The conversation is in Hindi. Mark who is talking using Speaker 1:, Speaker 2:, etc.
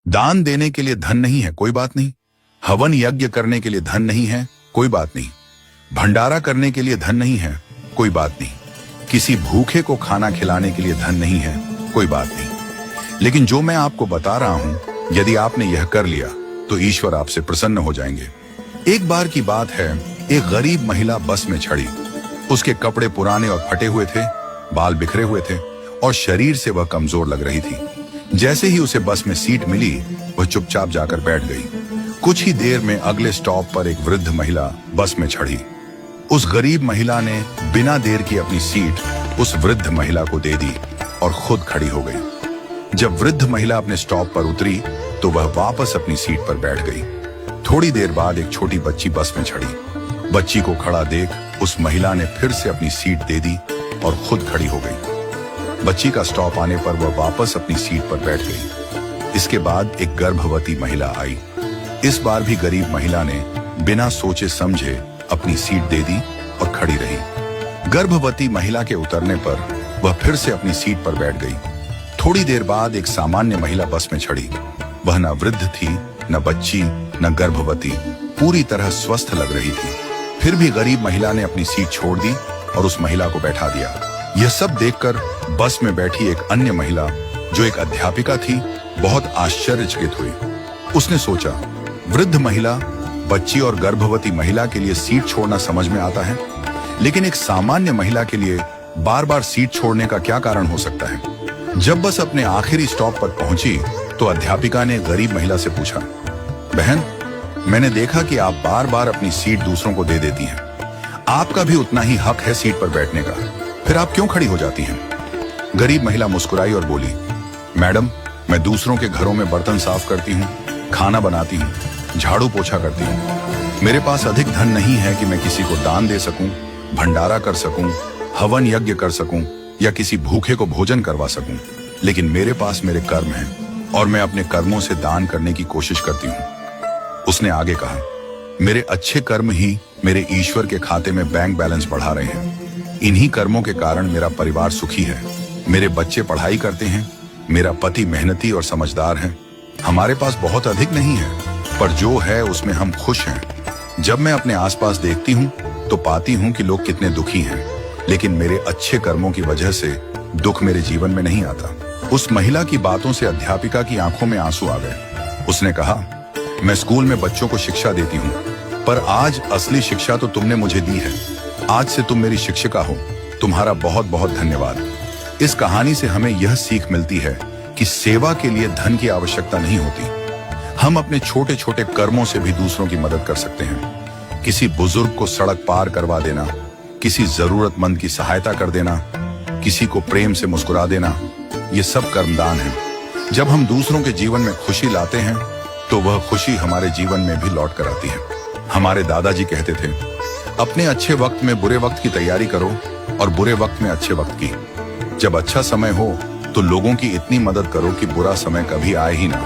Speaker 1: दान देने के लिए धन नहीं है, कोई बात नहीं। हवन यज्ञ करने के लिए धन नहीं है, कोई बात नहीं। भंडारा करने के लिए धन नहीं है, कोई बात नहीं। किसी भूखे को खाना खिलाने के लिए धन नहीं है, कोई बात नहीं। लेकिन जो मैं आपको बता रहा हूं, यदि आपने यह कर लिया तो ईश्वर आपसे प्रसन्न हो जाएंगे। एक बार की बात है, एक गरीब महिला बस में चढ़ी। उसके कपड़े पुराने और फटे हुए थे, बाल बिखरे हुए थे और शरीर से वह कमजोर लग रही थी। जैसे ही उसे बस में सीट मिली, वह चुपचाप जाकर बैठ गई। कुछ ही देर में अगले स्टॉप पर एक वृद्ध महिला बस में चढ़ी। उस गरीब महिला ने बिना देर की अपनी सीट उस वृद्ध महिला को दे दी और खुद खड़ी हो गई। जब वृद्ध महिला अपने स्टॉप पर उतरी तो वह वापस अपनी सीट पर बैठ गई। थोड़ी देर बाद एक छोटी बच्ची बस में चढ़ी। बच्ची को खड़ा देख उस महिला ने फिर से अपनी सीट दे दी और खुद खड़ी हो गई। बच्ची का स्टॉप आने पर वह वापस अपनी सीट पर बैठ गई। इसके बाद एक गर्भवती महिला आई। इस बार भी गरीब महिला ने बिना सोचे समझे अपनी सीट दे दी और खड़ी रही। गर्भवती महिला के उतरने पर वह फिर से अपनी सीट पर बैठ गई। थोड़ी देर बाद एक सामान्य महिला बस में चढ़ी। वह न वृद्ध थी, न बच्ची, न गर्भवती, पूरी तरह स्वस्थ लग रही थी। फिर भी गरीब महिला ने अपनी सीट छोड़ दी और उस महिला को बैठा दिया। यह सब देखकर बस में बैठी एक अन्य महिला, जो एक अध्यापिका थी, बहुत आश्चर्यचकित हुई। उसने सोचा, वृद्ध महिला, बच्ची और गर्भवती महिला के लिए सीट छोड़ना समझ में आता है, लेकिन एक सामान्य महिला के लिए बार बार सीट छोड़ने का क्या कारण हो सकता है। जब बस अपने आखिरी स्टॉप पर पहुंची तो अध्यापिका ने गरीब महिला से पूछा, बहन, मैंने देखा कि आप बार बार अपनी सीट दूसरों को दे देती हैं। आपका भी उतना ही हक है सीट पर बैठने का, फिर आप क्यों खड़ी हो जाती हैं? गरीब महिला मुस्कुराई और बोली, मैडम, मैं दूसरों के घरों में बर्तन साफ करती हूँ, खाना बनाती हूँ, झाड़ू पोछा करती हूँ। मेरे पास अधिक धन नहीं है कि मैं किसी को दान दे सकूं, भंडारा कर सकूं, हवन यज्ञ कर सकूं या किसी भूखे को भोजन करवा सकूं। लेकिन मेरे पास मेरे कर्म हैं और मैं अपने कर्मों से दान करने की कोशिश करती हूँ। उसने आगे कहा, मेरे अच्छे कर्म ही मेरे ईश्वर के खाते में बैंक बैलेंस बढ़ा रहे हैं। इन्हीं कर्मों के कारण मेरा परिवार सुखी है। मेरे बच्चे पढ़ाई करते हैं, मेरा पति मेहनती और समझदार है। हमारे पास बहुत अधिक नहीं है, पर जो है उसमें हम खुश हैं। जब मैं अपने आसपास देखती हूँ तो पाती हूँ कि लोग कितने दुखी हैं, लेकिन मेरे अच्छे कर्मों की वजह से दुख मेरे जीवन में नहीं आता। उस महिला की बातों से अध्यापिका की आंखों में आंसू आ गए। उसने कहा, मैं स्कूल में बच्चों को शिक्षा देती हूँ, पर आज असली शिक्षा तो तुमने मुझे दी है। आज से तुम मेरी शिक्षिका हो। तुम्हारा बहुत बहुत धन्यवाद। इस कहानी से हमें यह सीख मिलती है कि सेवा के लिए धन की आवश्यकता नहीं होती। हम अपने छोटे छोटे कर्मों से भी दूसरों की मदद कर सकते हैं। किसी बुजुर्ग को सड़क पार करवा देना, किसी जरूरतमंद की सहायता कर देना, किसी को प्रेम से मुस्कुरा देना, ये सब कर्मदान है। जब हम दूसरों के जीवन में खुशी लाते हैं तो वह खुशी हमारे जीवन में भी लौट कर आती है। हमारे दादाजी कहते थे, अपने अच्छे वक्त में बुरे वक्त की तैयारी करो और बुरे वक्त में अच्छे वक्त की। जब अच्छा समय हो तो लोगों की इतनी मदद करो कि बुरा समय कभी आए ही ना।